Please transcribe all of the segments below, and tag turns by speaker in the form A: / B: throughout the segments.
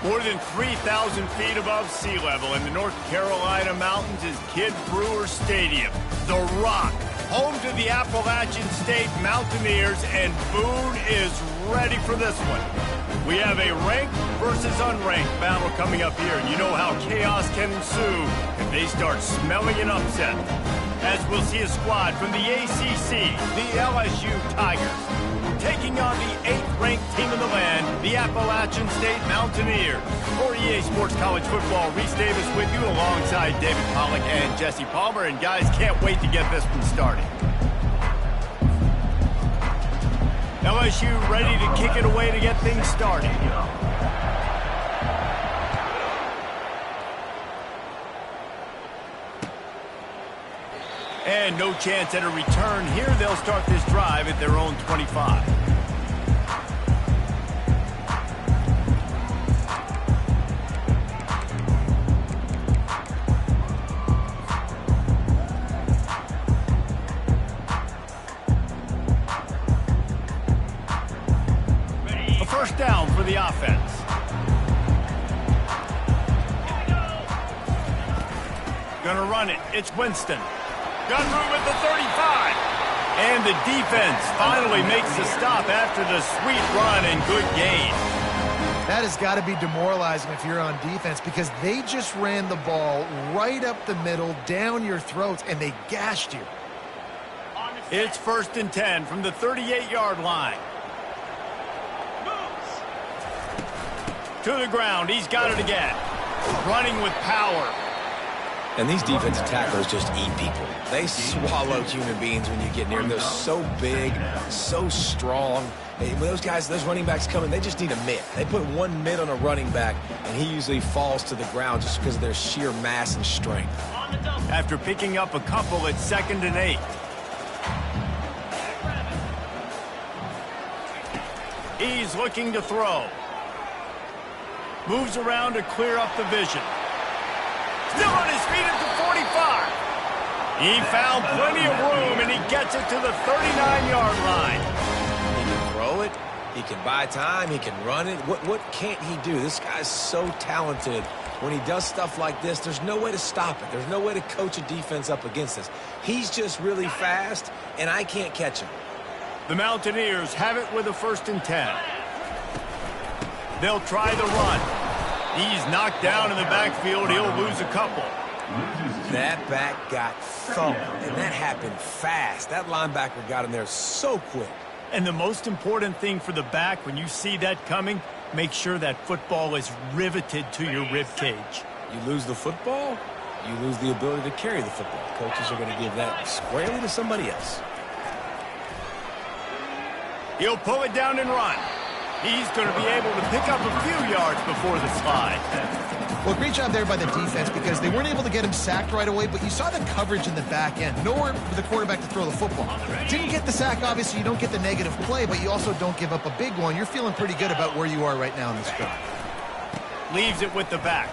A: More than 3,000 feet above sea level in the North Carolina mountains is Kidd Brewer Stadium, the Rock, home to the Appalachian State Mountaineers, and Boone is ready for this one. We have a ranked versus unranked battle coming up here, and you know how chaos can ensue if they start smelling an upset. As we'll see a squad from the ACC, the LSU Tigers, taking on the 8th-ranked team in the land, the Appalachian State Mountaineers. For EA Sports College Football, Reese Davis with you alongside David Pollack and Jesse Palmer. And guys, can't wait to get this one started. LSU ready to kick it away to get things started. And no chance at a return here. They'll start this drive at their own 25. A first down for the offense. Gonna run it. It's Winston. Gun through with the 35. And the defense finally makes the stop after the sweet run and good gain.
B: That has got to be demoralizing if you're on defense, because they just ran the ball right up the middle, down your throats, and they gashed you.
A: It's 1st and 10 from the 38-yard line. To the ground. He's got it again. Running with power.
C: And these defensive tacklers just eat people. They swallow human beings when you get near them. They're so big, so strong. When those guys, those running backs come in, they just need a mitt. They put one mitt on a running back, and he usually falls to the ground just because of their sheer mass and strength.
A: After picking up a couple, it's 2nd and 8. He's looking to throw. Moves around to clear up the vision. Still on his feet at the 45. He found plenty of room, and he gets it to the 39-yard line.
C: He can throw it. He can buy time. He can run it. What can't he do? This guy's so talented. When he does stuff like this, there's no way to stop it. There's no way to coach a defense up against this. He's just really fast, and I can't catch him.
A: The Mountaineers have it with a 1st and 10. They'll try the run. He's knocked down in the backfield. He'll lose a couple.
C: That back got thumped, and that happened fast. That linebacker got in there so quick.
A: And the most important thing for the back, when you see that coming, make sure that football is riveted to your rib cage.
C: You lose the football, you lose the ability to carry the football. Coaches are going to give that squarely to somebody else.
A: He'll pull it down and run. He's going to be able to pick up a few yards before the slide.
B: Well, great job there by the defense, because they weren't able to get him sacked right away, but you saw the coverage in the back end. Nowhere for the quarterback to throw the football. Didn't get the sack, obviously. You don't get the negative play, but you also don't give up a big one. You're feeling pretty good about where you are right now in this drive.
A: Leaves it with the back.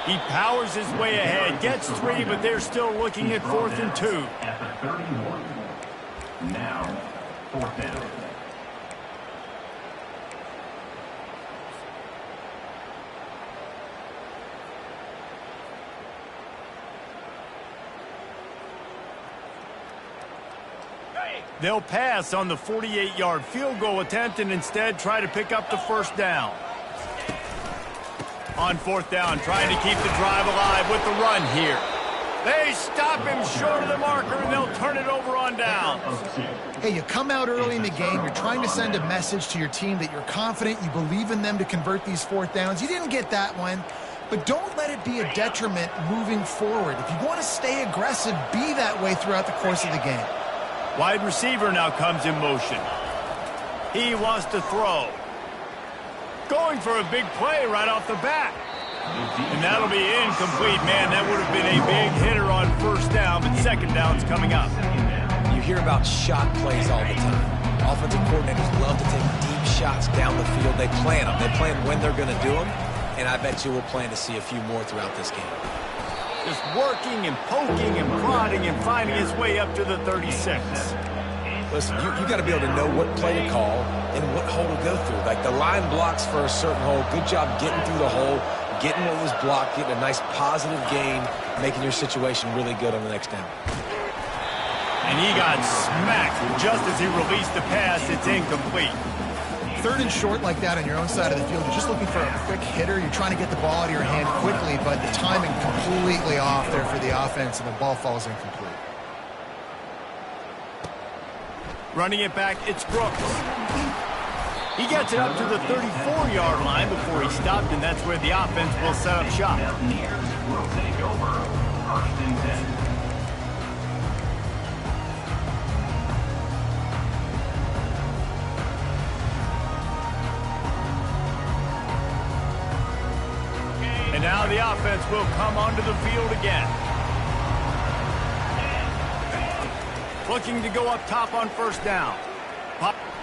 A: He powers his way ahead. Gets 3, but they're still looking at 4th and 2.
D: At the 31. Now, 4th down.
A: They'll pass on the 48-yard field goal attempt and instead try to pick up the 1st down. On 4th down, trying to keep the drive alive with the run here. They stop him short of the marker, and they'll turn it over on downs.
B: Hey, you come out early in the game, you're trying to send a message to your team that you're confident, you believe in them to convert these 4th downs. You didn't get that one, but don't let it be a detriment moving forward. If you want to stay aggressive, be that way throughout the course of the game.
A: Wide receiver now comes in motion. He wants to throw. Going for a big play right off the bat. And that'll be incomplete. Man, that would have been a big hitter on 1st down, but 2nd down's coming up.
C: You hear about shot plays all the time. Offensive coordinators love to take deep shots down the field. They plan them. They plan when they're going to do them, and I bet you we'll plan to see a few more throughout this game.
A: Just working and poking and prodding and finding his way up to the 36.
C: Listen, you got to be able to know what play to call and what hole to go through. Like the line blocks for a certain hole. Good job getting through the hole, getting what was blocked, getting a nice positive gain, making your situation really good on the next down.
A: And he got smacked just as he released the pass. It's incomplete.
B: 3rd and short like that on your own side of the field, you're just looking for a quick hitter. You're trying to get the ball out of your hand quickly, but the timing completely off there for the offense, and the ball falls incomplete.
A: Running it back, it's Brooks. He gets it up to the 34-yard line before he stopped, and that's where the offense will set up shop.
D: Mountaineers will take over. 1st and 10.
A: And now the offense will come onto the field again. Looking to go up top on 1st down.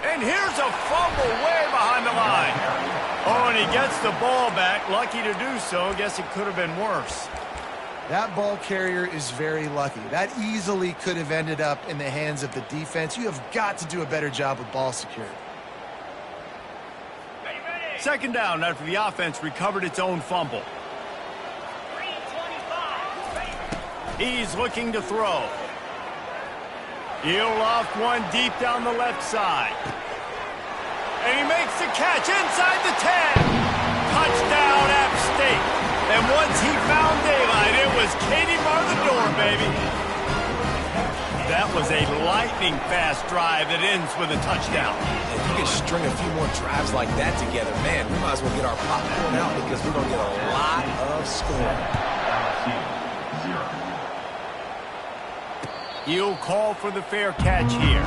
A: And here's a fumble way behind the line. Oh, and he gets the ball back. Lucky to do so. Guess it could have been worse.
B: That ball carrier is very lucky. That easily could have ended up in the hands of the defense. You have got to do a better job with ball security.
A: 2nd down after the offense recovered its own fumble. He's looking to throw. He'll loft one deep down the left side. And he makes the catch inside the 10. Touchdown, App State. And once he found daylight, it was Katie bar the door, baby. That was a lightning-fast drive that ends with a touchdown.
C: If you could string a few more drives like that together, man, we might as well get our popcorn out because we're going to get a lot of scoring.
A: He'll call for the fair catch here.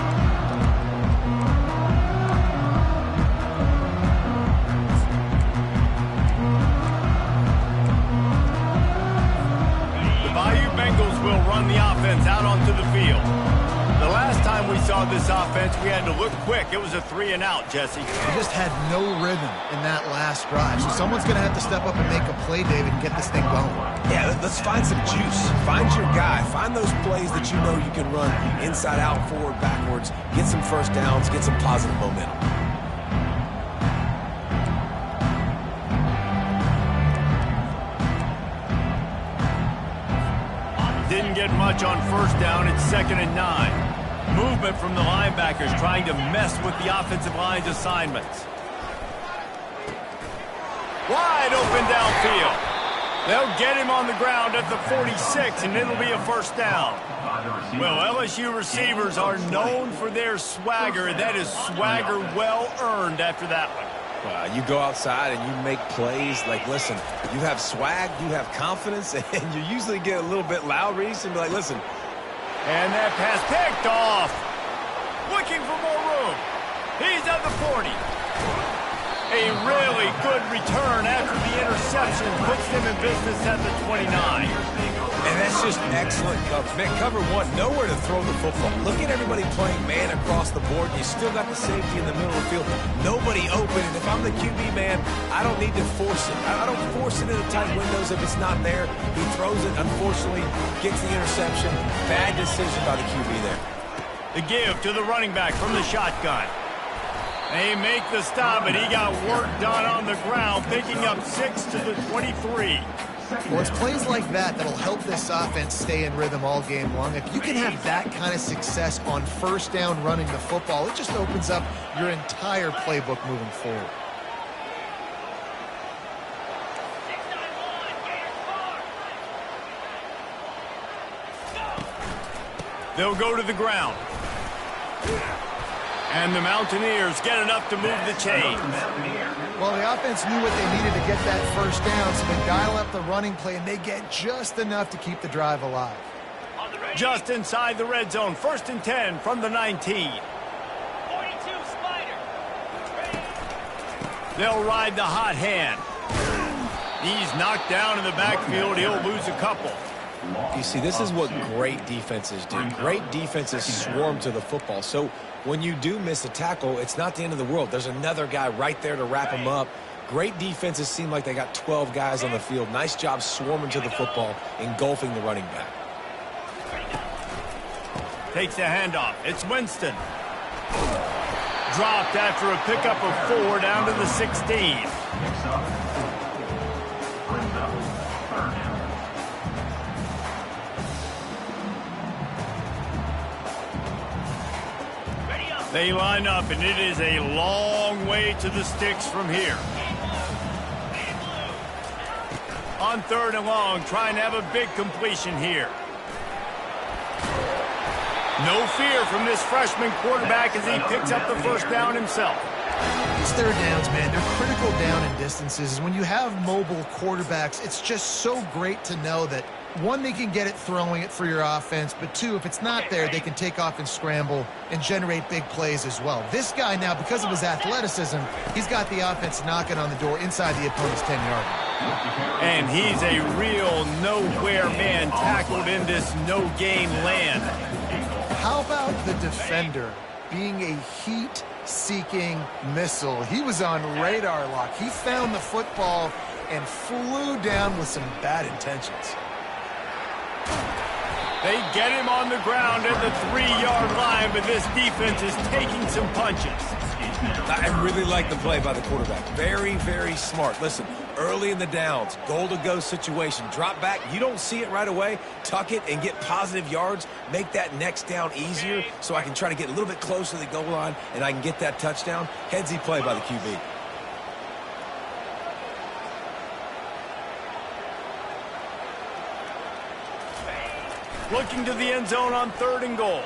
A: The Bayou Bengals will run the offense out onto the field. The last time we saw this offense, we had to look quick. It was a 3-and-out, Jesse.
B: They just had no rhythm in that last drive. So someone's going to have to step up and make a play, David, and get this thing going.
C: Yeah, let's find some juice. Find your guy. Find those plays that you know you can run inside out, forward, backwards. Get some 1st downs. Get some positive momentum.
A: Didn't get much on 1st down. It's 2nd and 9. Movement from the linebackers trying to mess with the offensive line's assignments. Wide open downfield. They'll get him on the ground at the 46, and it'll be a 1st down. Well, LSU receivers are known for their swagger. That is swagger well earned after that one.
C: You go outside and you make plays. Like, listen, you have swag, you have confidence, and you usually get a little bit loud, Reese, and be like, listen.
A: And that pass picked off. Looking for more room. He's at the 40. A really good return after the interception puts them in business at the 29.
C: And that's just excellent coverage. Man, cover one, nowhere to throw the football. Look at everybody playing man across the board. You still got the safety in the middle of the field. Nobody open. And if I'm the QB, man, I don't need to force it. I don't force it into tight windows if it's not there. He throws it, unfortunately, gets the interception. Bad decision by the QB there.
A: The give to the running back from the shotgun. They make the stop, and he got work done on the ground, picking up 6 to the 23.
B: Well, it's plays like that that'll help this offense stay in rhythm all game long. If you can have that kind of success on 1st down running the football, it just opens up your entire playbook moving forward.
A: They'll go to the ground. And the Mountaineers get enough to move the chains.
B: Well, the offense knew what they needed to get that 1st down, so they dial up the running play, and they get just enough to keep the drive alive.
A: Just inside the red zone, 1st and 10 from the 19.
E: 42 Spider.
A: They'll ride the hot hand. He's knocked down in the backfield. He'll lose a couple.
C: You see, this is what great defenses do. Great defenses swarm to the football. So when you do miss a tackle, it's not the end of the world. There's another guy right there to wrap him up. Great defenses seem like they got 12 guys on the field. Nice job swarming to the football, engulfing the running back.
A: Takes the handoff. It's Winston. Dropped after a pickup of 4 down to the 16.
D: Next up, brings up third down.
E: Ready up.
A: They line up, and it is a long way to the sticks from here. On 3rd and long, trying to have a big completion here. No fear from this freshman quarterback as he picks up the first down himself.
B: These third downs, man, they're critical down in distances. When you have mobile quarterbacks, it's just so great to know that, one, they can get it throwing it for your offense, but two, if it's not there, they can take off and scramble and generate big plays as well. This guy now, because of his athleticism, he's got the offense knocking on the door inside the opponent's 10-yard line.
A: And he's a real nowhere man tackled in this no-gain land.
B: How about the defender being a heat-seeking missile? He was on radar lock. He found the football and flew down with some bad intentions.
A: They get him on the ground at the 3-yard line, but this defense is taking some punches.
C: I really like the play by the quarterback. Very, very smart. Listen, early in the downs, goal-to-go situation, drop back. You don't see it right away. Tuck it and get positive yards. Make that next down easier so I can try to get a little bit closer to the goal line and I can get that touchdown. Headsy play by the QB.
A: Looking to the end zone on 3rd and goal.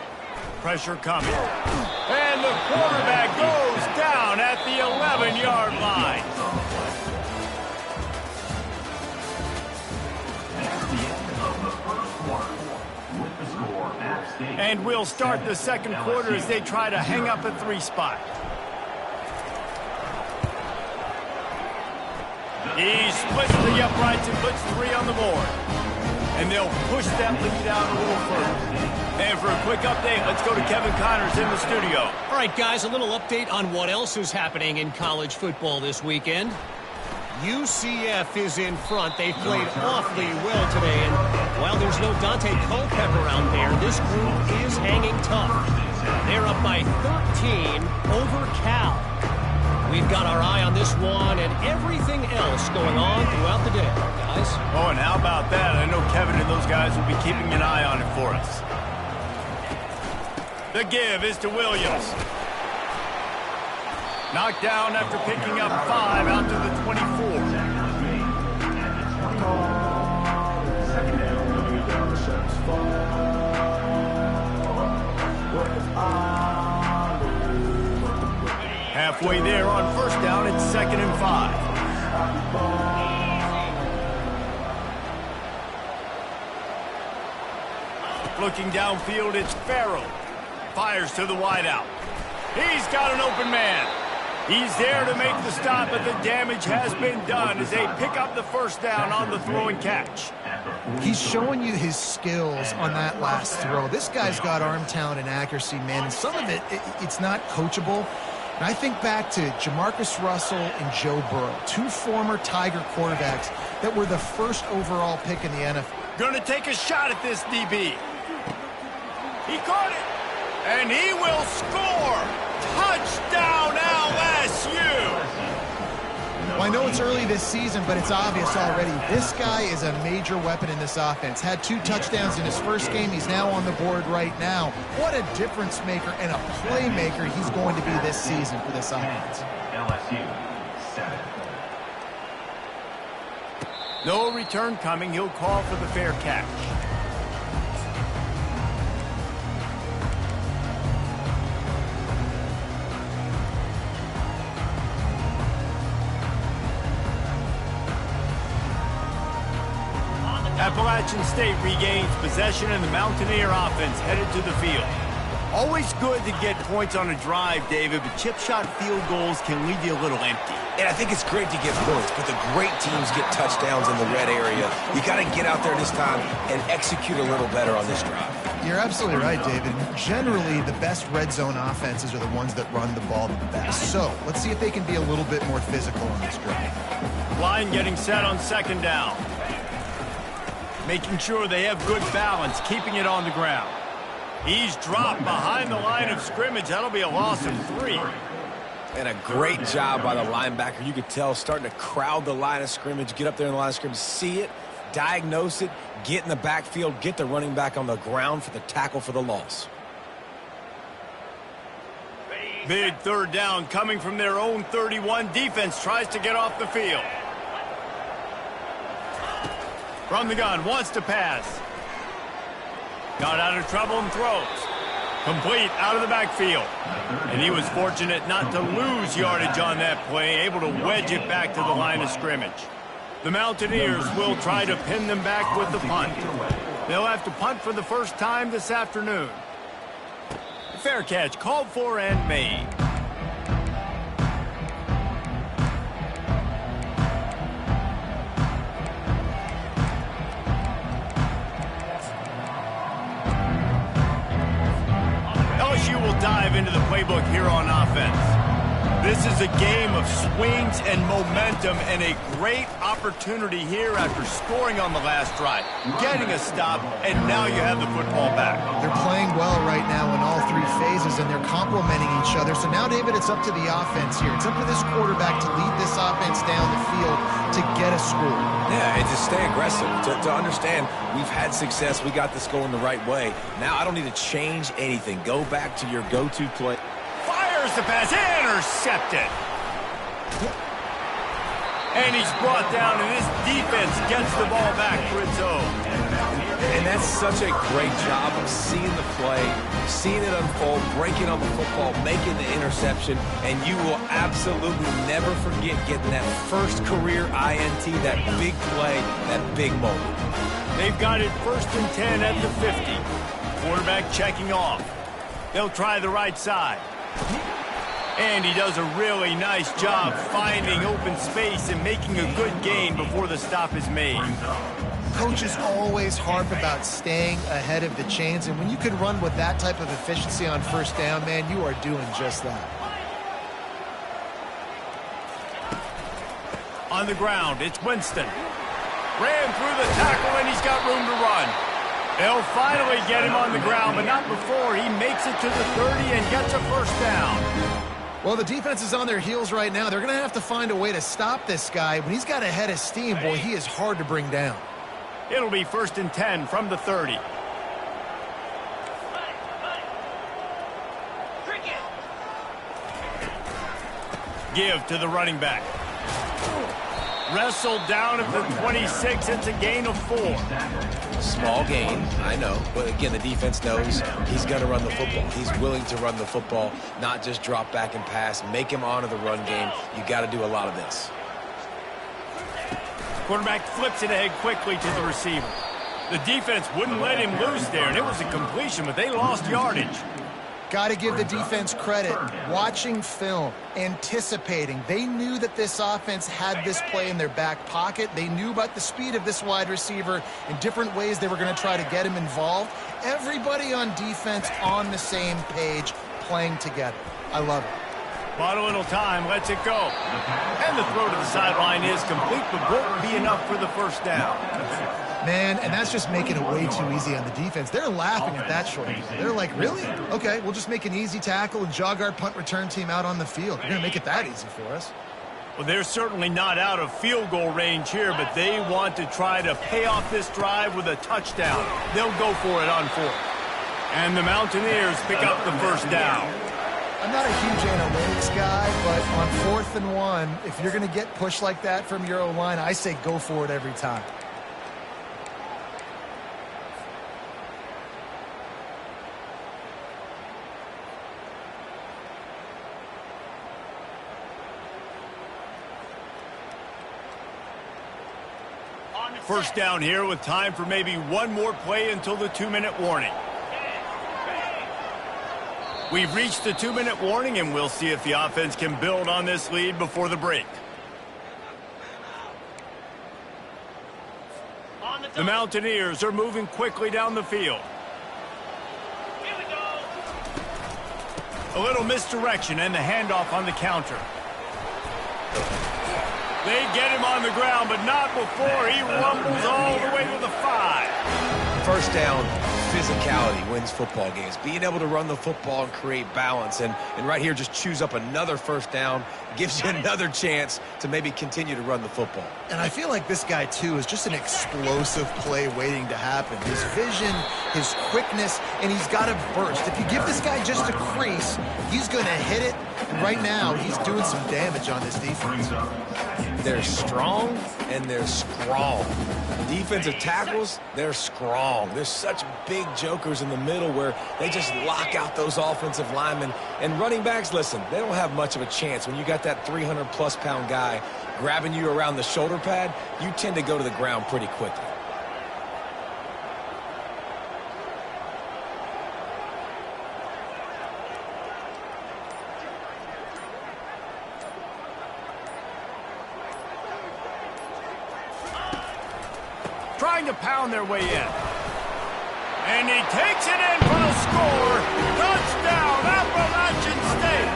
A: Pressure coming. And the quarterback goes down at the 11-yard line.
D: That's the end of the first quarter. With the score, App State.
A: And we'll start the second quarter as they try to hang up a 3 spot. He splits the uprights and puts 3 on the board. And they'll push that lead out a little further. And for a quick update, let's go to Kevin Connors in the studio.
F: All right, guys, a little update on what else is happening in college football this weekend. UCF is in front. They've played awfully well today. And while there's no Dante Culpepper out there, this group is hanging tough. They're up by 13 over Cal. We've got our eye on this one and everything else going on throughout the day, guys.
A: Oh, and how about that? I know Kevin and those guys will be keeping an eye on it for us. The give is to Williams. Knocked down after picking up 5 out to the 24. Halfway there on 1st down, it's 2nd and 5. Looking downfield, it's Farrell. Fires to the wideout. He's got an open man. He's there to make the stop, but the damage has been done as they pick up the 1st down on the throw and catch.
B: He's showing you his skills on that last throw. This guy's got arm talent and accuracy, man, and some of it's not coachable. And I think back to Jamarcus Russell and Joe Burrow, 2 former Tiger quarterbacks that were the 1st overall pick in the NFL.
A: Gonna take a shot at this DB. He caught it, and he will score. Touchdown LSU.
B: Well, I know it's early this season, but it's obvious already. This guy is a major weapon in this offense. Had 2 touchdowns in his first game. He's now on the board right now. What a difference maker and a playmaker he's going to be this season for this offense.
D: LSU 7.
A: No return coming. He'll call for the fair catch. Appalachian State regains possession and the Mountaineer offense headed to the field. Always good to get points on a drive, David, but chip shot field goals can leave you a little empty.
C: And I think it's great to get points, but the great teams get touchdowns in the red area. You got to get out there this time and execute a little better on this drive.
B: You're absolutely right, David. Generally, the best red zone offenses are the ones that run the ball the best. So let's see if they can be a little bit more physical on this drive.
A: Line getting set on 2nd down. Making sure they have good balance, keeping it on the ground. He's dropped behind the line of scrimmage. That'll be a loss of 3.
C: And a great job by the linebacker. You could tell, starting to crowd the line of scrimmage, get up there in the line of scrimmage, see it, diagnose it, get in the backfield, get the running back on the ground for the tackle for the loss.
A: Big third down coming from their own 31. Defense tries to get off the field. From the gun, wants to pass. Got out of trouble and throws. Complete out of the backfield. And he was fortunate not to lose yardage on that play, able to wedge it back to the line of scrimmage. The Mountaineers will try to pin them back with the punt. They'll have to punt for the first time this afternoon. Fair catch, called for and made. LSU will dive into the playbook here on offense. This is a game of swings and momentum and a great opportunity here after scoring on the last drive, getting a stop, and now you have the football back.
B: They're playing well right now in all 3 phases, and they're complementing each other. So now, David, it's up to the offense here. It's up to this quarterback to lead this offense down the field to get a score.
C: Yeah, and to stay aggressive, to understand we've had success, we got this going the right way. Now I don't need to change anything. Go back to your go-to play.
A: Fires the pass, intercepted. And he's brought down, and this defense gets the ball back for its own.
C: And that's such a great job of seeing the play, seeing it unfold, breaking on the football, making the interception, and you will absolutely never forget getting that first career INT, that big play, that big moment.
A: They've got it 1st and 10 at the 50. Quarterback checking off. They'll try the right side. And he does a really nice job finding open space and making a good gain before the stop is made.
B: Coaches always harp about staying ahead of the chains, and when you can run with that type of efficiency on first down, man, you are doing just that.
A: On the ground, it's Winston. Ran through the tackle, and he's got room to run. They'll finally get him on the ground, but not before he makes it to the 30 and gets a first down.
B: Well, the defense is on their heels right now. They're going to have to find a way to stop this guy. When he's got a head of steam, boy, he is hard to bring down.
A: It'll be 1st and 10 from the 30. Give to the running back. Wrestled down at the 26. It's a gain of 4.
C: Small gain, I know. But again, the defense knows he's going to run the football. He's willing to run the football, not just drop back and pass. Make him honor the run game. You got to do a lot of this.
A: Quarterback flips it ahead quickly to the receiver. The defense wouldn't let him loose there, and it was a completion, but they lost yardage.
B: Got to give the defense credit. Watching film, anticipating. They knew that this offense had this play in their back pocket. They knew about the speed of this wide receiver and different ways they were going to try to get him involved. Everybody on defense on the same page, playing together. I love it.
A: Bought a little time, lets it go. And the throw to the sideline is complete, but won't be enough for the first down.
B: Man, and that's just making it way too easy on the defense. They're laughing at that short. They're like, really? Okay, we'll just make an easy tackle and jog our punt return team out on the field. We're going to make it that easy for us.
A: Well, they're certainly not out of field goal range here, but they want to try to pay off this drive with a touchdown. They'll go for it on 4th. And the Mountaineers pick up the first down.
B: I'm not a huge analytics guy, but on 4th and 1, if you're going to get pushed like that from your O-line, I say go for it every time.
A: First down here with time for maybe one more play until the 2-minute warning. We've reached the 2-minute warning, and we'll see if the offense can build on this lead before the break. The Mountaineers are moving quickly down the field. A little misdirection and the handoff on the counter. They get him on the ground, but not before he rumbles all the way to the 5.
C: First down, physicality wins football games. Being able to run the football and create balance. And right here, just choose up another first down. Gives you another chance to maybe continue to run the football.
B: And I feel like this guy, too, is just an explosive play waiting to happen. His vision, his quickness, and he's got a burst. If you give this guy just a crease, he's going to hit it. And right now, he's doing some damage on this defense.
C: They're strong and they're strong. Defensive tackles, they're strong. There's such big jokers in the middle where they just lock out those offensive linemen. And running backs, listen, they don't have much of a chance. When you got that 300-plus pound guy grabbing you around the shoulder pad, you tend to go to the ground pretty quickly.
A: Trying to pound their way in. And he takes it in for the score. Touchdown, Appalachian State.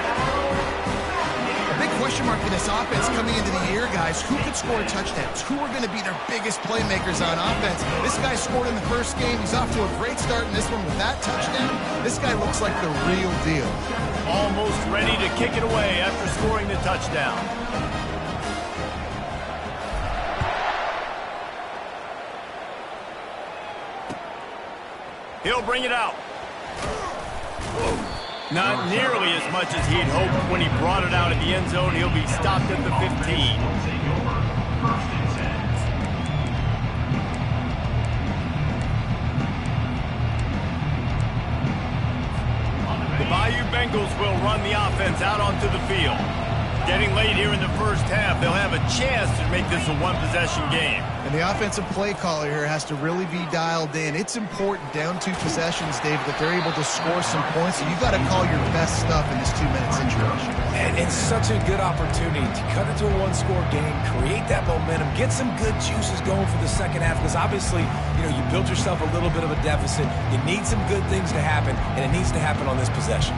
B: A big question mark for this offense coming into the year, guys. Who could score touchdowns? Who are going to be their biggest playmakers on offense? This guy scored in the first game. He's off to a great start in this one with that touchdown. This guy looks like the real deal.
A: Almost ready to kick it away after scoring the touchdown. He'll bring it out. Not nearly as much as he'd hoped when he brought it out at the end zone. He'll be stopped at the 15. The Bayou Bengals will run the offense out onto the field. Getting late here in the first half, they'll have a chance to make this a one-possession game.
B: And the offensive play caller here has to really be dialed in. It's important down 2 possessions, Dave, that they're able to score some points. So you've got to call your best stuff in this 2-minute situation.
C: And it's such a good opportunity to cut into a one-score game, create that momentum, get some good juices going for the second half. Because obviously, you know, you built yourself a little bit of a deficit. You need some good things to happen, and it needs to happen on this possession.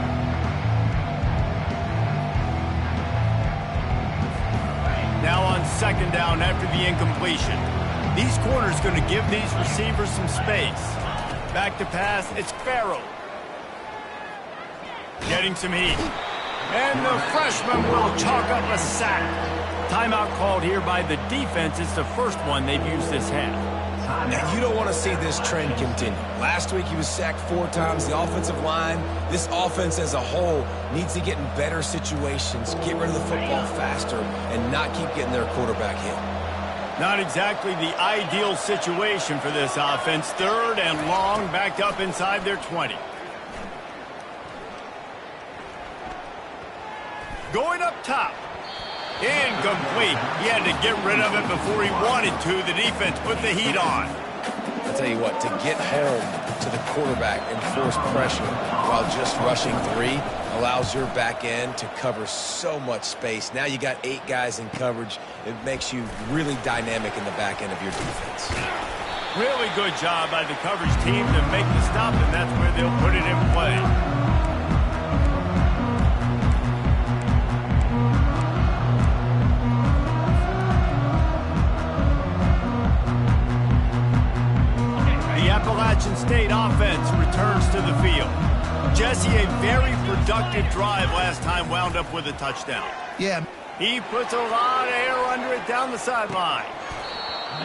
A: Now on second down after the incompletion. These corners going to give these receivers some space. Back to pass, it's Farrell. Getting some heat. And the freshman will chalk up a sack. Timeout called here by the defense. It's the first one they've used this half.
C: Now, you don't want to see this trend continue. Last week, he was sacked 4 times. The offensive line, this offense as a whole, needs to get in better situations, get rid of the football faster, and not keep getting their quarterback hit.
A: Not exactly the ideal situation for this offense. Third and long, backed up inside their 20. Going up top. Incomplete. He had to get rid of it before he wanted to. The defense put the heat on.
C: I'll tell you what, to get home to the quarterback and force pressure while just rushing 3 allows your back end to cover so much space. Now you got 8 guys in coverage. It makes you really dynamic in the back end of your defense.
A: Really good job by the coverage team to make the stop, and that's where they'll put it in play. Appalachian State offense returns to the field. Jesse, a very productive drive last time wound up with a touchdown.
B: Yeah.
A: He puts a lot of air under it down the sideline.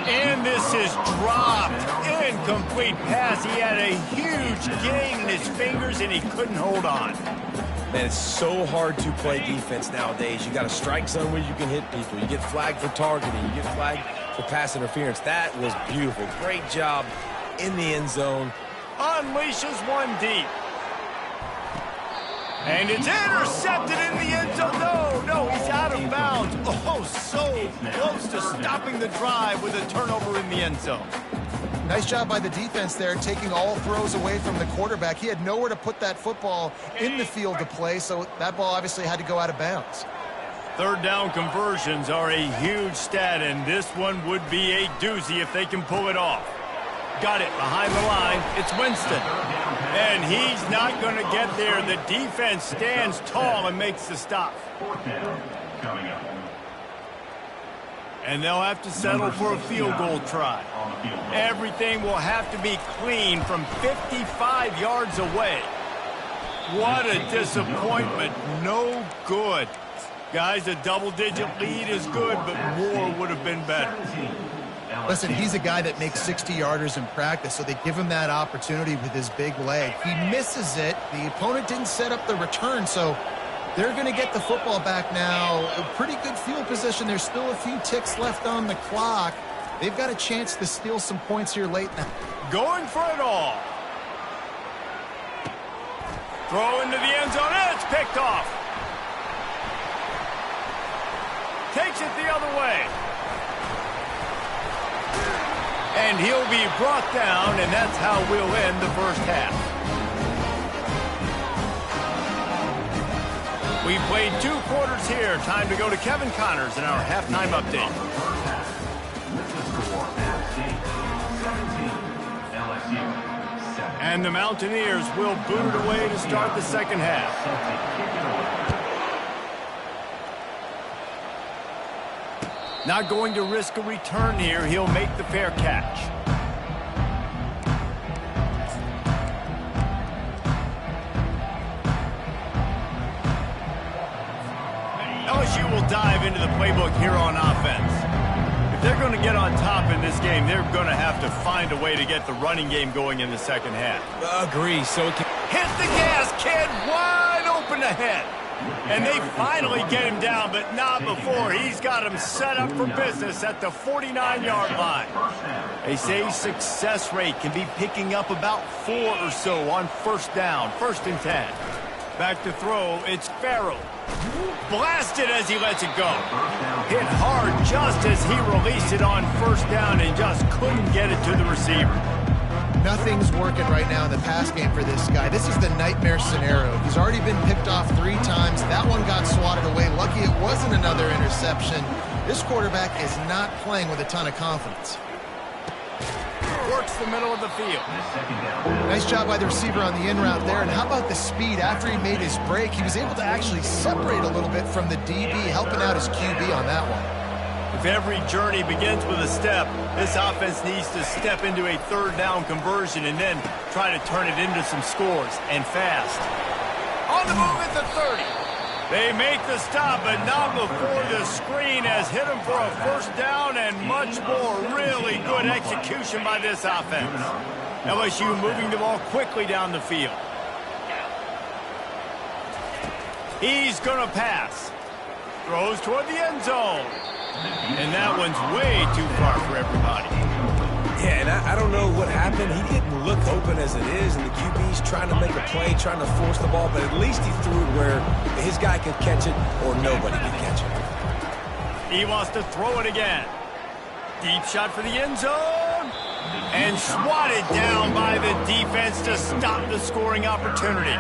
A: And this is dropped. Incomplete pass. He had a huge gain in his fingers, and he couldn't hold on.
C: Man, it's so hard to play defense nowadays. You got a strike zone where you can hit people. You get flagged for targeting. You get flagged for pass interference. That was beautiful. Great job in the end zone.
A: Unleashes one deep. And it's intercepted in the end zone. No, he's out of bounds. Oh, so close to stopping the drive with a turnover in the end zone.
B: Nice job by the defense there, taking all throws away from the quarterback. He had nowhere to put that football in the field to play, so that ball obviously had to go out of bounds.
A: Third down conversions are a huge stat, and this one would be a doozy if they can pull it off. Got it behind the line. It's Winston. And he's not going to get there. The defense stands tall and makes the stop. And they'll have to settle for a field goal try. Everything will have to be clean from 55 yards away. What a disappointment. No good. Guys, a double-digit lead is good, but more would have been better.
B: Listen, he's a guy that makes 60-yarders in practice, so they give him that opportunity with his big leg. He misses it. The opponent didn't set up the return, so they're going to get the football back now. A pretty good field position. There's still a few ticks left on the clock. They've got a chance to steal some points here late now.
A: Going for it all. Throw into the end zone, and it's picked off. Takes it the other way. And he'll be brought down, and that's how we'll end the first half. We played 2 quarters here. Time to go to Kevin Connors in our halftime update. And the Mountaineers will boot it away to start the second half. Not going to risk a return here. He'll make the fair catch. LSU will dive into the playbook here on offense. If they're going to get on top in this game, they're going to have to find a way to get the running game going in the second half.
C: Agree. So it can...
A: Hit the gas, kid. Wide open ahead. And they finally get him down, but not before. He's got him set up for business at the 49-yard line. They say success rate can be picking up about 4 or so on first down, 1st and 10. Back to throw, it's Farrell. Blasted as he lets it go. Hit hard just as he released it on first down and just couldn't get it to the receiver.
B: Nothing's working right now in the pass game for this guy. This is the nightmare scenario. He's already been picked off 3 times. That one got swatted away. Lucky it wasn't another interception. This quarterback is not playing with a ton of confidence.
A: Works the middle of the field.
B: Nice job by the receiver on the in route there. And how about the speed? After he made his break, he was able to actually separate a little bit from the DB, helping out his QB on that one.
A: If every journey begins with a step, this offense needs to step into a 3rd down conversion and then try to turn it into some scores, and fast. On the move at the 30. They make the stop, but not before the screen has hit them for a 1st down and much more. Really good execution by this offense. LSU moving the ball quickly down the field. He's going to pass. Throws toward the end zone. And that one's way too far for everybody.
C: Yeah, and I don't know what happened. He didn't look open as it is, and the QB's trying to make a play, trying to force the ball, but at least he threw it where his guy could catch it or nobody could catch it.
A: He wants to throw it again. Deep shot for the end zone. And swatted down by the defense to stop the scoring opportunity.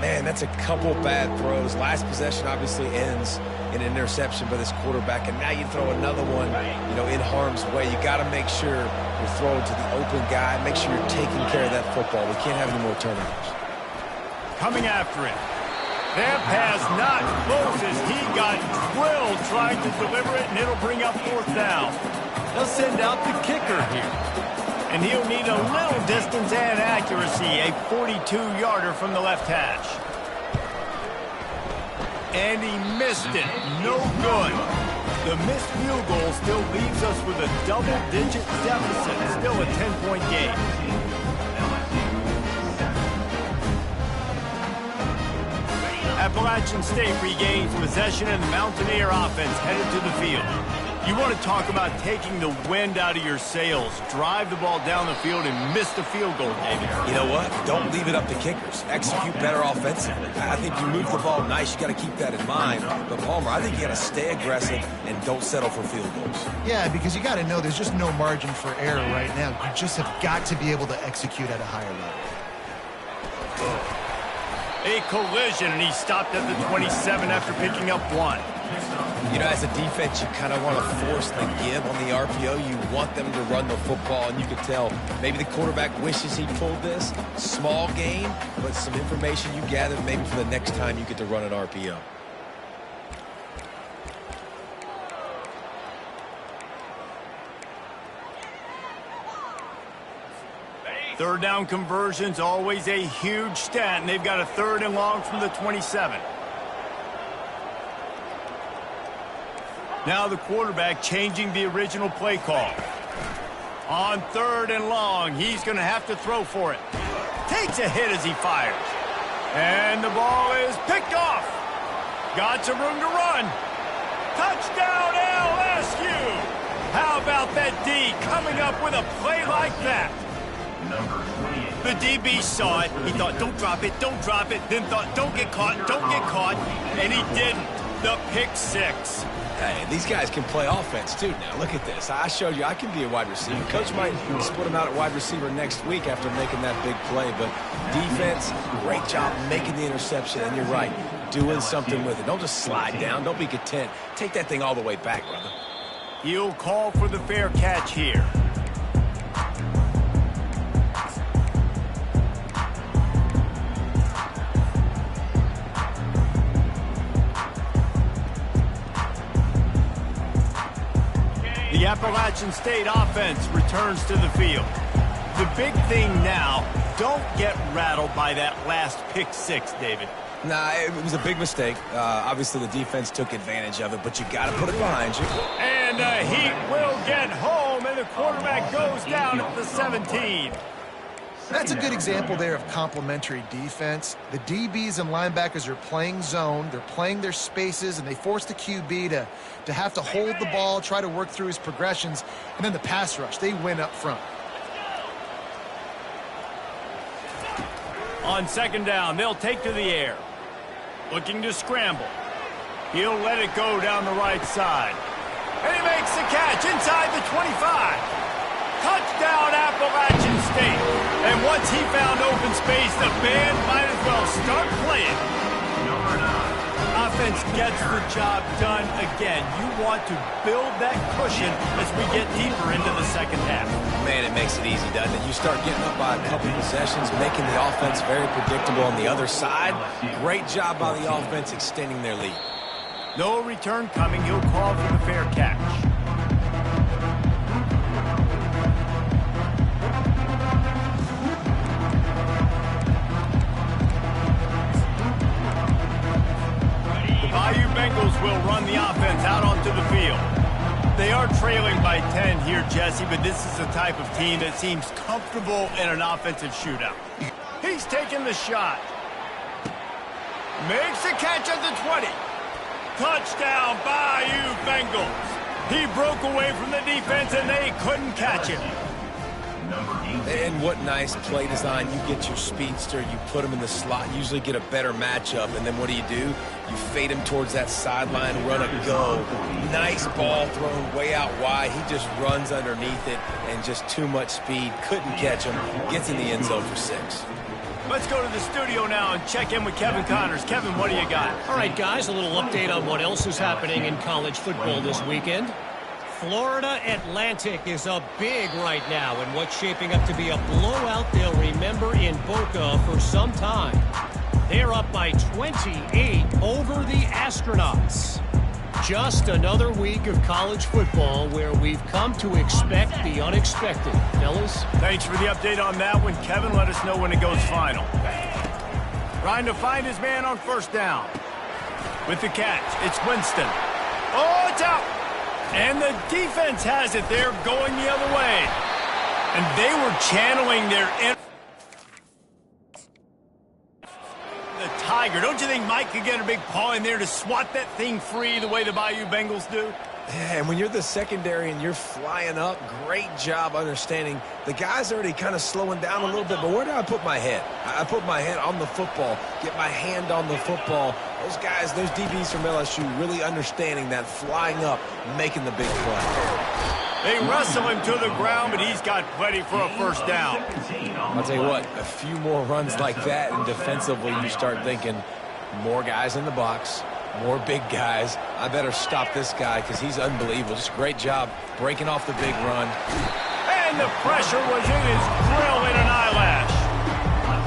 C: Man, that's a couple bad throws. Last possession obviously ends in an interception by this quarterback, and now you throw another one, in harm's way. You got to make sure you're throwing to the open guy. Make sure you're taking care of that football. We can't have any more turnovers.
A: Coming after it. That pass not close as he got drilled trying to deliver it, and it'll bring up 4th down. They'll send out the kicker here. And he'll need a little distance and accuracy, a 42-yarder from the left hash. And he missed it. No good. The missed field goal still leaves us with a double-digit deficit. Still a 10-point game. Appalachian State regains possession, and the Mountaineer offense headed to the field. You want to talk about taking the wind out of your sails. Drive the ball down the field and miss the field goal, David.
C: You know what? Don't leave it up to kickers. Execute better offensively. I think you move the ball nice. You got to keep that in mind. But, Palmer, I think you got to stay aggressive and don't settle for field goals.
B: Yeah, because you got to know there's just no margin for error right now. You just have got to be able to execute at a higher level.
A: A collision, and he stopped at the 27 after picking up 1.
C: As a defense, you kind of want to force the give on the RPO. You want them to run the football, and you can tell maybe the quarterback wishes he pulled this. Small gain, but some information you gathered maybe for the next time you get to run an RPO.
A: Third down conversion's always a huge stat, and they've got a 3rd and long from the 27. Now the quarterback changing the original play call. On 3rd and long, he's going to have to throw for it. Takes a hit as he fires. And the ball is picked off. Got some room to run. Touchdown LSU! How about that D coming up with a play like that? The DB saw it. He thought, don't drop it, don't drop it. Then thought, don't get caught, don't get caught. And he didn't. The pick 6.
C: Hey, these guys can play offense, too, now. Look at this. I showed you I can be a wide receiver. Coach might split him out at wide receiver next week after making that big play. But defense, great job making the interception. And you're right, doing something with it. Don't just slide down. Don't be content. Take that thing all the way back, brother.
A: He'll call for the fair catch here. The Appalachian State offense returns to the field. The big thing now, don't get rattled by that last pick 6, David.
C: Nah, it was a big mistake. Obviously, the defense took advantage of it, but you got to put it behind you.
A: And the Heat will get home, and the quarterback goes down at the 17.
B: That's a good example there of complementary defense. The DBs and linebackers are playing zone, they're playing their spaces, and they force the QB to have to hold the ball, try to work through his progressions, and then the pass rush, they win up front.
A: On 2nd down, they'll take to the air. Looking to scramble. He'll let it go down the right side. And he makes the catch inside the 25. Touchdown, Appalachian State. And once he found open space, the band might as well start playing. Offense gets the job done again. You want to build that cushion as we get deeper into the 2nd half.
C: Man, it makes it easy, doesn't it? You start getting up by a couple possessions, making the offense very predictable on the other side. Great job by the offense extending their lead.
A: No return coming. He'll call for the fair catch. Bayou Bengals will run the offense out onto the field. They are trailing by 10 here, Jesse, but this is the type of team that seems comfortable in an offensive shootout. He's taking the shot. Makes the catch at the 20. Touchdown, Bayou Bengals. He broke away from the defense, and they couldn't catch him.
C: And what nice play design. You get your speedster, you put him in the slot, usually get a better matchup, and then what do? You fade him towards that sideline, run a go. Nice ball thrown way out wide. He just runs underneath it, and just too much speed. Couldn't catch him. Gets in the end zone for 6.
A: Let's go to the studio now and check in with Kevin Connors. Kevin, what do you got?
F: All right, guys, a little update on what else is happening in college football this weekend. Florida Atlantic is up big right now in what's shaping up to be a blowout they'll remember in Boca for some time. They're up by 28 over the Astronauts. Just another week of college football where we've come to expect the unexpected. Fellas?
A: Thanks for the update on that one. Kevin, let us know when it goes final. Trying to find his man on 1st down. With the catch, it's Winston. Oh, it's out! And the defense has it. They're going the other way. And they were channeling their the Tiger. Don't you think Mike could get a big paw in there to swat that thing free the way the Bayou Bengals do?
C: Yeah, and when you're the secondary and you're flying up, great job understanding. The guy's already kind of slowing down a little bit, but where do I put my head? I put my head on the football, get my hand on the football. Those guys, those DBs from LSU really understanding that, flying up, making the big play.
A: They wrestle him to the ground, but he's got plenty for a 1st down.
C: I'll tell you what, a few more runs like that, and defensively you start thinking more guys in the box, more big guys. I better stop this guy because he's unbelievable. Just a great job breaking off the big run.
A: And the pressure was in his grill in an eyelash.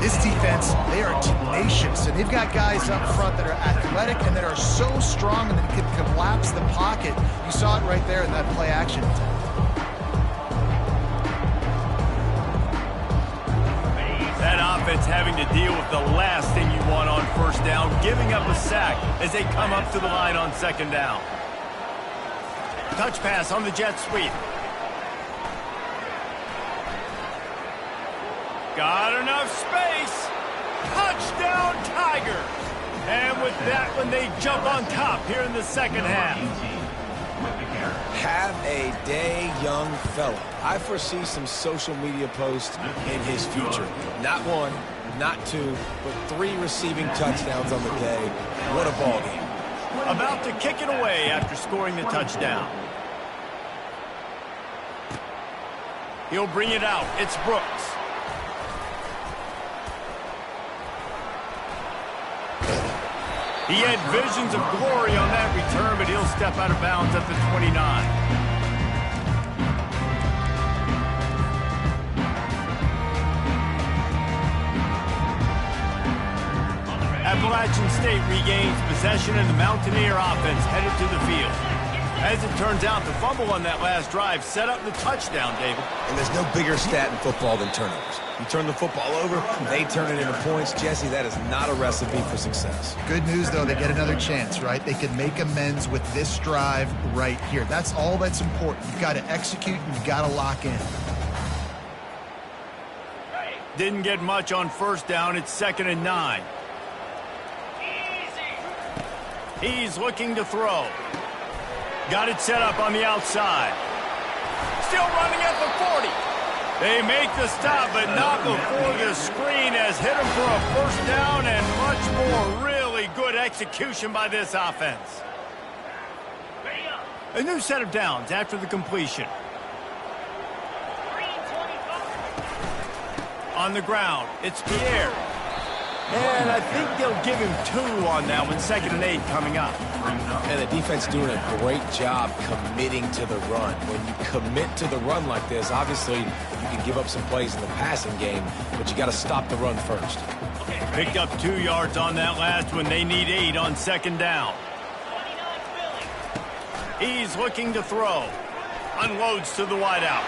B: This defense, they are tenacious, and they've got guys up front that are athletic and that are so strong and that can collapse the pocket. You saw it right there in that play action attempt.
A: That offense having to deal with the last thing you want on first down, giving up a sack as they come up to the line on second down. Touch pass on the jet sweep. Got enough space. Touchdown, Tigers. And with that one, they jump on top here in the second half.
C: Have a day, young fella. I foresee some social media posts in his future. Not one, not two, but 3 receiving touchdowns on the day. What a ball game.
A: About to kick it away after scoring the touchdown. He'll bring it out. It's Brooks. He had visions of glory on that return, but he'll step out of bounds at the 29. Appalachian State regains possession, and the Mountaineer offense headed to the field. As it turns out, the fumble on that last drive set up the touchdown, David.
C: And there's no bigger stat in football than turnovers. You turn the football over, they turn it into points. Jesse, that is not a recipe for success.
B: Good news, though, they get another chance, right? They can make amends with this drive right here. That's all that's important. You've got to execute and you've got to lock in.
A: Didn't get much on first down. It's 2nd and 9. He's looking to throw. Got it set up on the outside. Still running at the 40. They make the stop, but not before the screen has hit him for a first down, and much more really good execution by this offense. A new set of downs after the completion. On the ground, it's Pierre. And I think they'll give him 2 on that one. 2nd and 8 coming up.
C: And the defense doing a great job committing to the run. When you commit to the run like this, obviously you can give up some plays in the passing game, but you got to stop the run first.
A: Picked up 2 yards on that last one. They need 8 on 2nd down. He's looking to throw. Unloads to the wideout.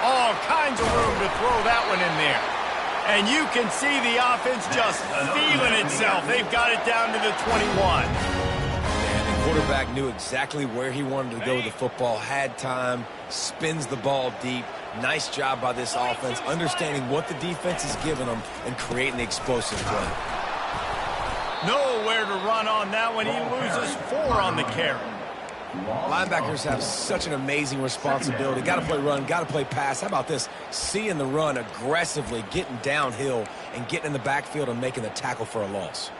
A: All kinds of room to throw that one in there. And you can see the offense just feeling itself. They've got it down to the 21.
C: And the quarterback knew exactly where he wanted to go with the football, had time, spins the ball deep. Nice job by this offense, understanding what the defense is giving them and creating the explosive play.
A: Nowhere to run on that one. He loses 4 on the carry.
C: Linebackers have such an amazing responsibility. Got to play run, got to play pass. How about this? Seeing the run aggressively, getting downhill, and getting in the backfield and making the tackle for a loss.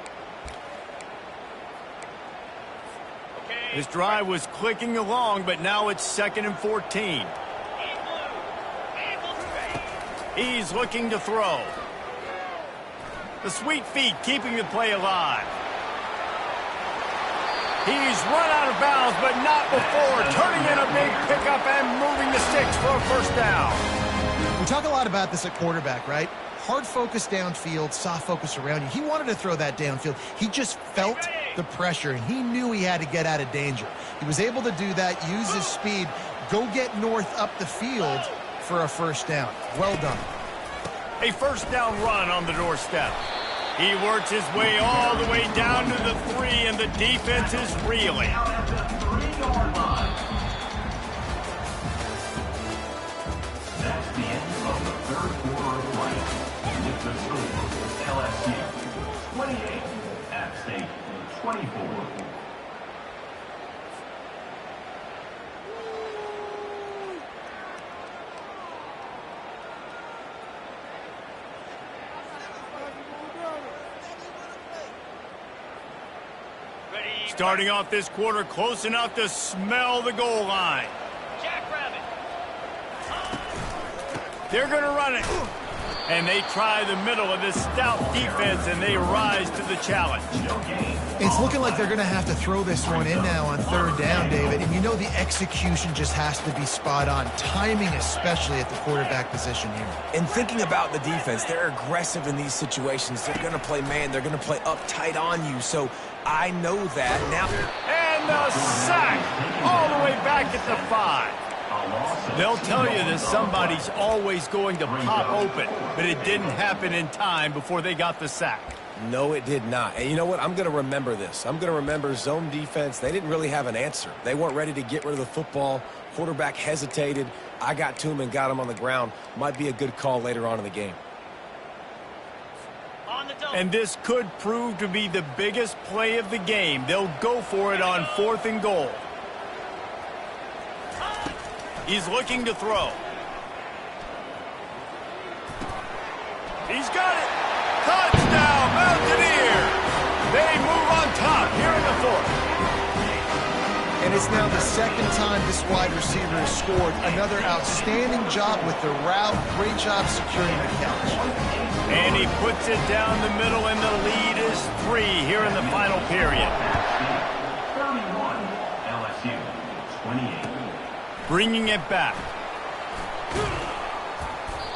A: This drive was clicking along, but now it's 2nd and 14. He's looking to throw. The sweet feet keeping the play alive. He's run out of bounds, but not before turning in a big pickup and moving the sticks for a first down.
B: We talk a lot about this at quarterback, right? Hard focus downfield, soft focus around you. He wanted to throw that downfield. He just felt the pressure, and he knew he had to get out of danger. He was able to do that, use his speed, go get north up the field for a first down. Well done.
A: A first down run on the doorstep. He works his way all the way down to the 3, and the defense is reeling.
D: That's the end of the 3rd quarter of play. With the score, LSU 28, App State 24.
A: Starting off this quarter close enough to smell the goal line.
E: Jackrabbit.
A: They're going to run it. And they try the middle of this stout defense, and they rise to the challenge.
B: It's looking like they're going to have to throw this one in now on 3rd down, David. And you know the execution just has to be spot on. Timing especially at the quarterback position here.
C: And thinking about the defense, they're aggressive in these situations. They're going to play man. They're going to play up tight on you. So I know that. Now,
A: And the sack all the way back at the 5. They'll tell you that somebody's always going to pop open, but it didn't happen in time before they got the sack.
C: No, it did not. And you know what? I'm going to remember this. I'm going to remember zone defense. They didn't really have an answer. They weren't ready to get rid of the football. Quarterback hesitated. I got to him and got him on the ground. Might be a good call later on in the game.
A: And this could prove to be the biggest play of the game. They'll go for it on 4th and goal. He's looking to throw. He's got it. Touchdown, Mountaineers! They move on top here in the 4th.
B: And it's now the second time this wide receiver has scored. Another outstanding job with the route. Great job securing the catch.
A: And he puts it down the middle, and the lead is 3 here in the final period.
D: 31, LSU, 28.
A: Bringing it back.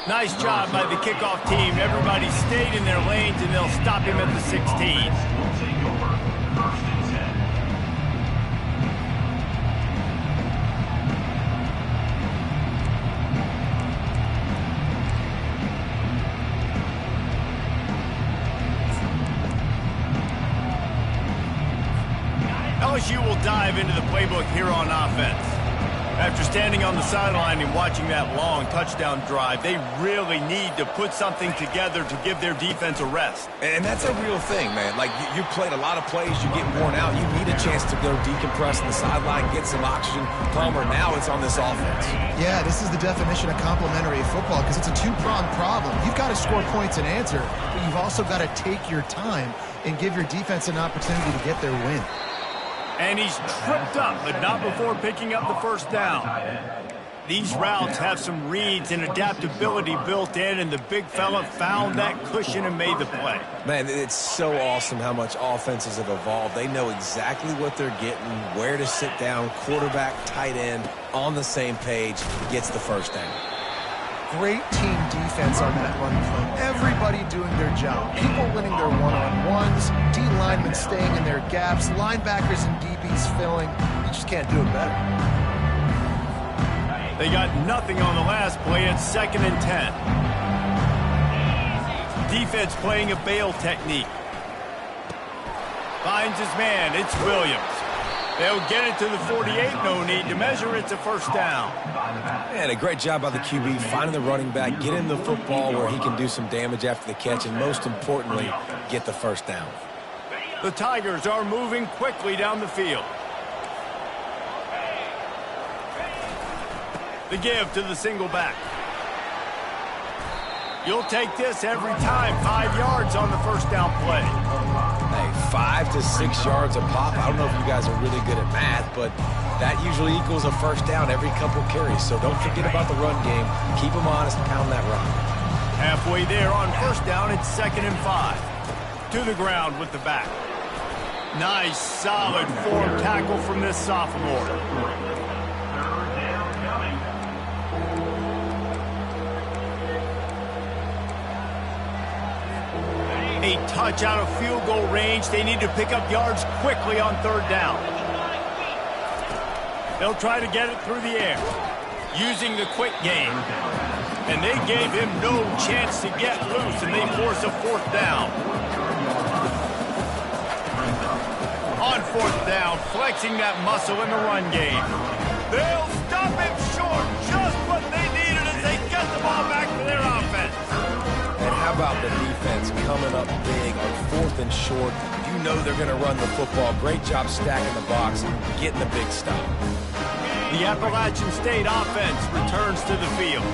A: Nice job by the kickoff team. Everybody stayed in their lanes, and they'll stop him at the 16.
D: Will take over, 1st and 10.
A: LSU will dive into the playbook here on offense. After standing on the sideline and watching that long touchdown drive, they really need to put something together to give their defense a rest.
C: And that's a real thing, man. Like, you played a lot of plays, you get worn out, you need a chance to go decompress on the sideline, get some oxygen. Palmer, now it's on this offense.
B: Yeah, this is the definition of complementary football because it's a two-pronged problem. You've got to score points and answer, but you've also got to take your time and give your defense an opportunity to get their win.
A: And he's tripped up, but not before picking up the 1st down. These routes have some reads and adaptability built in, and the big fella found that cushion and made the play.
C: Man, it's so awesome how much offenses have evolved. They know exactly what they're getting, where to sit down, quarterback, tight end, on the same page, gets the 1st down.
B: Great team defense on that run play. Everybody doing their job. People winning their one-on-ones, D linemen staying in their gaps, linebackers and DBs filling. You just can't do it better.
A: They got nothing on the last play. It's 2nd and 10. Defense playing a bail technique. Finds his man. It's Williams. They'll get it to the 48. No need to measure. It's a 1st down.
C: Man, a great job by the QB finding the running back, getting the football where he can do some damage after the catch, and most importantly, get the 1st down.
A: The Tigers are moving quickly down the field. The give to the single back. You'll take this every time. 5 yards on the 1st down play.
C: Hey, 5 to 6 yards a pop. I don't know if you guys are really good at math, but that usually equals a 1st down every couple carries. So don't forget about the run game. Keep them honest, pound that rock.
A: Halfway there on 1st down, it's 2nd and 5. To the ground with the back. Nice, solid form tackle from this sophomore. A touch out of field goal range. They need to pick up yards quickly on 3rd down. They'll try to get it through the air, using the quick game. And they gave him no chance to get loose, and they force a 4th down. On 4th down, flexing that muscle in the run game. They'll stop him short, just what they needed as they get the ball back to their offense.
C: And how about the defense coming up big on 4th and short? You know they're going to run the football. Great job stacking the box, getting the big stop.
A: The Appalachian State offense returns to the field.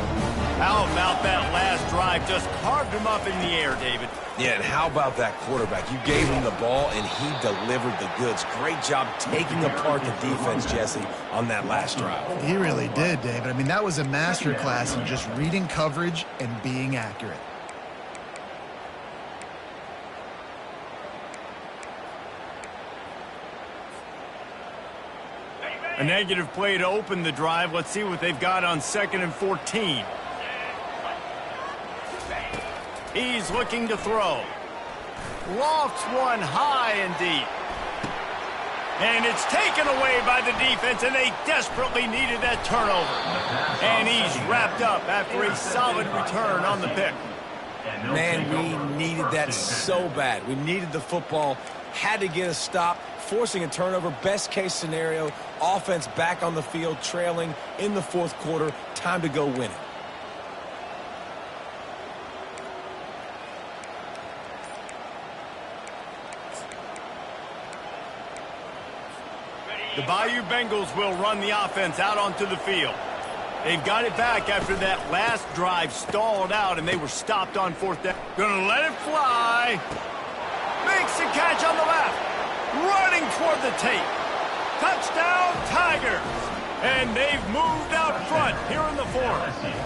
A: How about that last drive? Just carved him up in the air, David.
C: Yeah, and how about that quarterback? You gave him the ball, and he delivered the goods. Great job taking apart the defense, Jesse, on that last drive.
B: He really did, David. I mean, that was a masterclass in just reading coverage and being accurate.
A: A negative play to open the drive. Let's see what they've got on 2nd and 14. He's looking to throw. Lofts one high and deep. And it's taken away by the defense, and they desperately needed that turnover. And he's wrapped up after a solid return on the pick.
C: Man, we needed that so bad. We needed the football, had to get a stop, forcing a turnover. Best case scenario, offense back on the field, trailing in the fourth quarter. Time to go win it.
A: The Bayou Bengals will run the offense out onto the field. They've got it back after that last drive stalled out, and they were stopped on fourth down. Gonna let it fly. Makes the catch on the left. Running toward the tape. Touchdown, Tigers. And they've moved out front here in the fourth.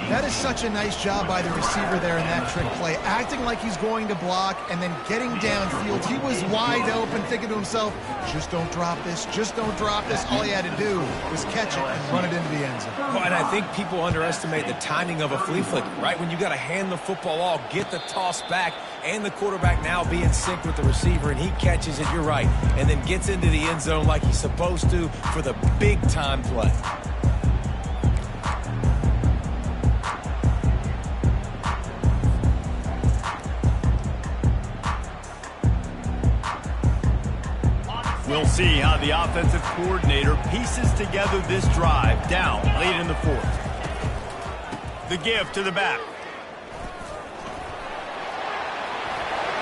B: That is such a nice job by the receiver there in that trick play, acting like he's going to block and then getting downfield. He was wide open, thinking to himself, just don't drop this, just don't drop this. All he had to do was catch it and run it into the end zone.
C: Well, and I think people underestimate the timing of a flea flicker, right? When you got to hand the football off, get the toss back, and the quarterback now be in sync with the receiver, and he catches it, you're right, and then gets into the end zone like he's supposed to for the big-time play.
A: We'll see how the offensive coordinator pieces together this drive down late in the fourth. The give to the back.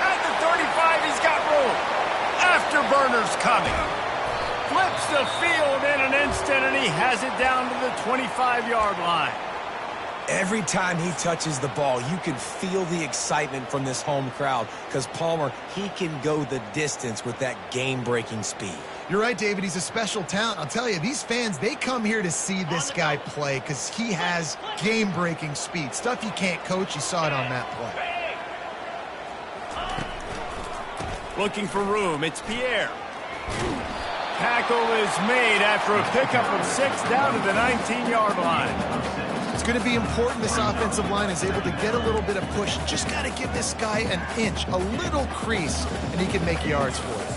A: At the 35, he's got room. Afterburner's coming. Flips the field in an instant, and he has it down to the 25-yard line.
C: Every time he touches the ball, you can feel the excitement from this home crowd because Palmer, he can go the distance with that game-breaking speed.
B: You're right, David. He's a special talent. I'll tell you, these fans, they come here to see this guy play because he has game-breaking speed. Stuff you can't coach. You saw it on that play.
A: Looking for room. It's Pierre. Tackle is made after a pickup of 6 down to the 19-yard line.
B: It's going to be important this offensive line is able to get a little bit of push. Just got to give this guy an inch, a little crease, and he can make yards for it.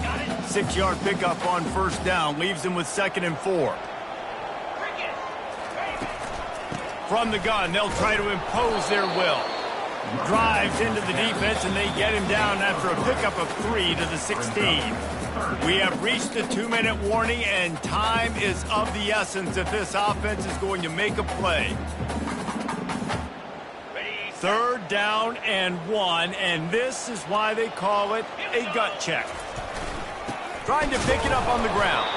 A: Got it. 6-yard pickup on first down leaves him with 2nd and 4. From the gun, they'll try to impose their will. Drives into the defense, and they get him down after a pickup of 3 to the 16. We have reached the 2-minute warning, and time is of the essence if this offense is going to make a play. 3rd down and 1, and this is why they call it a gut check. Trying to pick it up on the ground.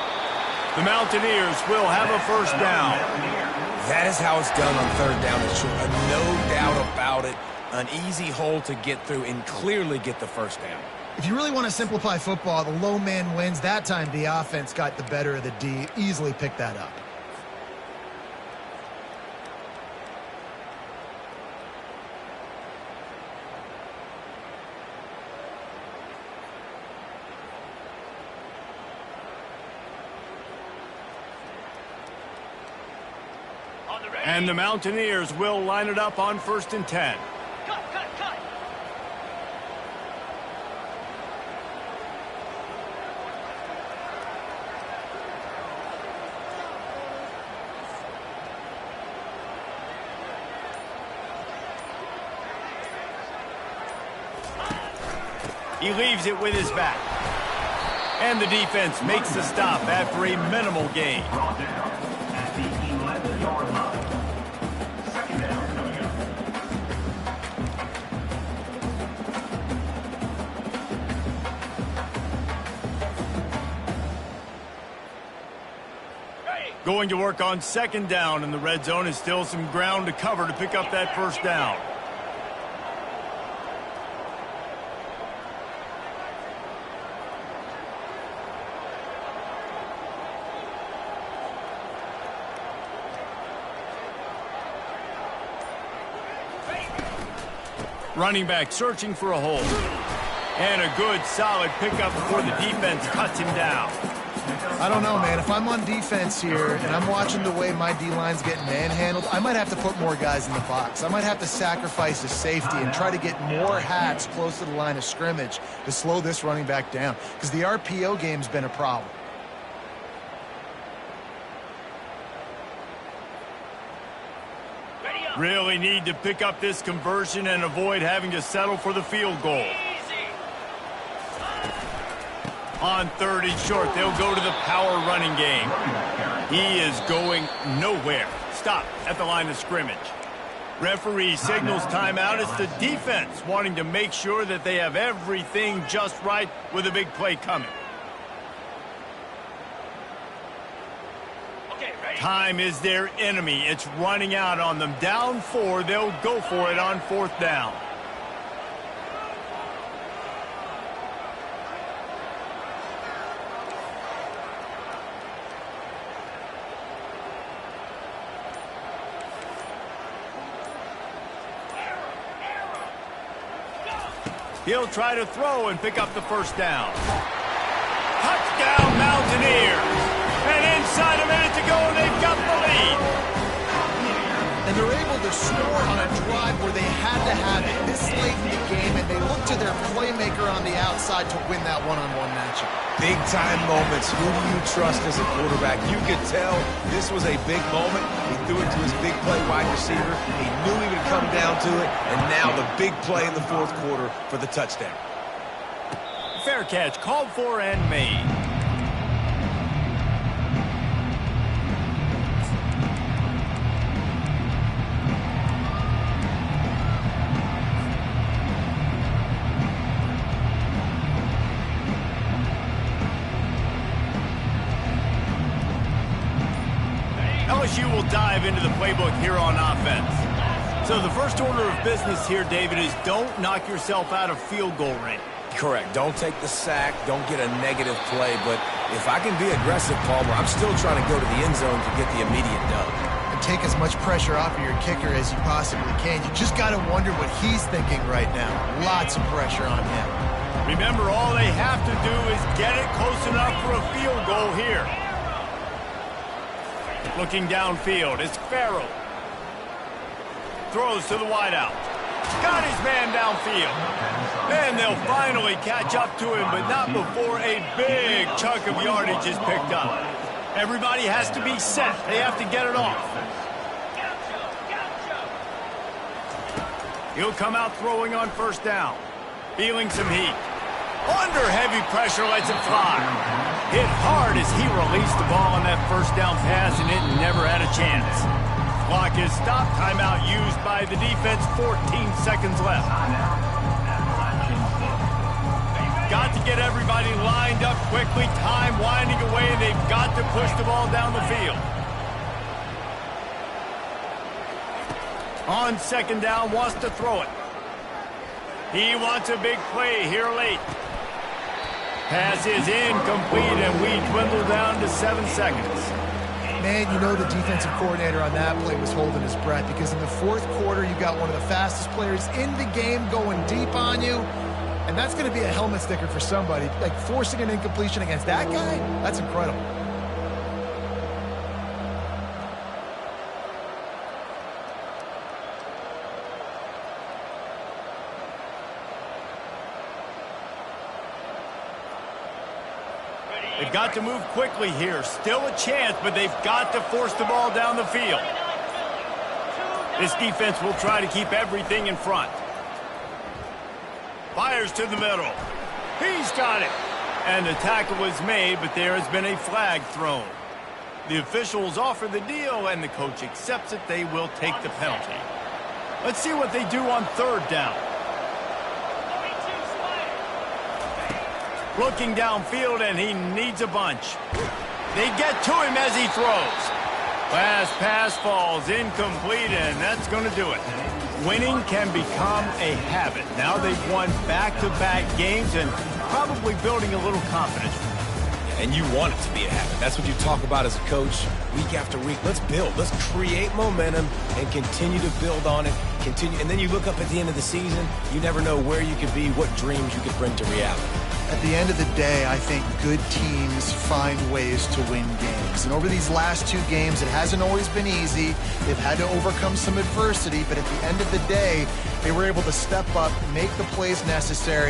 A: The Mountaineers will have a first down.
C: That is how it's done on 3rd down. It's no doubt about it. An easy hole to get through and clearly get the first down.
B: If you really want to simplify football, the low man wins. That time the offense got the better of the D. Easily picked that up.
A: And the Mountaineers will line it up on 1st and 10.
E: Cut.
A: He leaves it with his back. And the defense makes the stop after a minimal gain.
D: Brought down at the 11-yard line. 2nd down coming up.
A: Going to work on 2nd down in the red zone, is still some ground to cover to pick up that first down. Running back searching for a hole. And a good, solid pickup before the defense cuts him down.
B: I don't know, man. If I'm on defense here and I'm watching the way my D-line's getting manhandled, I might have to put more guys in the box. I might have to sacrifice a safety and try to get more hats close to the line of scrimmage to slow this running back down, because the RPO game's been a problem.
A: Really need to pick up this conversion and avoid having to settle for the field goal. On 3rd and short, they'll go to the power running game. He is going nowhere. Stop at the line of scrimmage. Referee signals timeout. It's the defense wanting to make sure that they have everything just right with a big play coming. Time is their enemy. It's running out on them. Down 4, they'll go for it on 4th down. He'll try to throw and pick up the 1st down. Touchdown, Mountaineers! And inside a minute to go, and they've got the lead.
B: And they're able to score on a drive where they had to have it this late in the game, and they look to their playmaker on the outside to win that one-on-one matchup.
C: Big-time moments. Who do you trust as a quarterback? You could tell this was a big moment. He threw it to his big play wide receiver. He knew he would come down to it, and now the big play in the 4th quarter for the touchdown.
A: Fair catch, called for and made. LSU will dive into the playbook here on offense. So the first order of business here, David, is don't knock yourself out of field goal range.
C: Correct. Don't take the sack. Don't get a negative play. But if I can be aggressive, Palmer, I'm still trying to go to the end zone to get the immediate dub.
B: And take as much pressure off of your kicker as you possibly can. You just got to wonder what he's thinking right now. Lots of pressure on him.
A: Remember, all they have to do is get it close enough for a field goal here. Looking downfield, it's Farrell. Throws to the wideout. Got his man downfield. And they'll finally catch up to him, but not before a big chunk of yardage is picked up. Everybody has to be set. They have to get it off. He'll come out throwing on 1st down. Feeling some heat. Under heavy pressure, lets it fly. Hit hard as he released the ball on that 1st down pass, and it never had a chance. Clock is stopped. Timeout used by the defense. 14 seconds left. Got to get everybody lined up quickly. Time winding away, and they've got to push the ball down the field. On 2nd down, wants to throw it. He wants a big play here late. Pass is incomplete, and we dwindle down to 7 seconds.
B: Man, you know the defensive coordinator on that play was holding his breath, because in the 4th quarter, you got one of the fastest players in the game going deep on you, and that's going to be a helmet sticker for somebody. Like, forcing an incompletion against that guy, that's incredible.
A: They've got to move quickly here. Still a chance, but they've got to force the ball down the field. This defense will try to keep everything in front. Fires to the middle. He's got it. And the tackle was made, but there has been a flag thrown. The officials offer the deal, and the coach accepts it. They will take the penalty. Let's see what they do on 3rd down. Looking downfield, and he needs a bunch. They get to him as he throws. Last pass falls incomplete, and that's going to do it. Winning can become a habit. Now they've won back-to-back games and probably building a little confidence.
C: And you want it to be a habit. That's what you talk about as a coach week after week. Let's build. Let's create momentum and continue to build on it. Continue, and then you look up at the end of the season, you never know where you could be, what dreams you could bring to reality.
B: At the end of the day, I think good teams find ways to win games. And over these last 2 games, it hasn't always been easy. They've had to overcome some adversity, but at the end of the day, they were able to step up, make the plays necessary,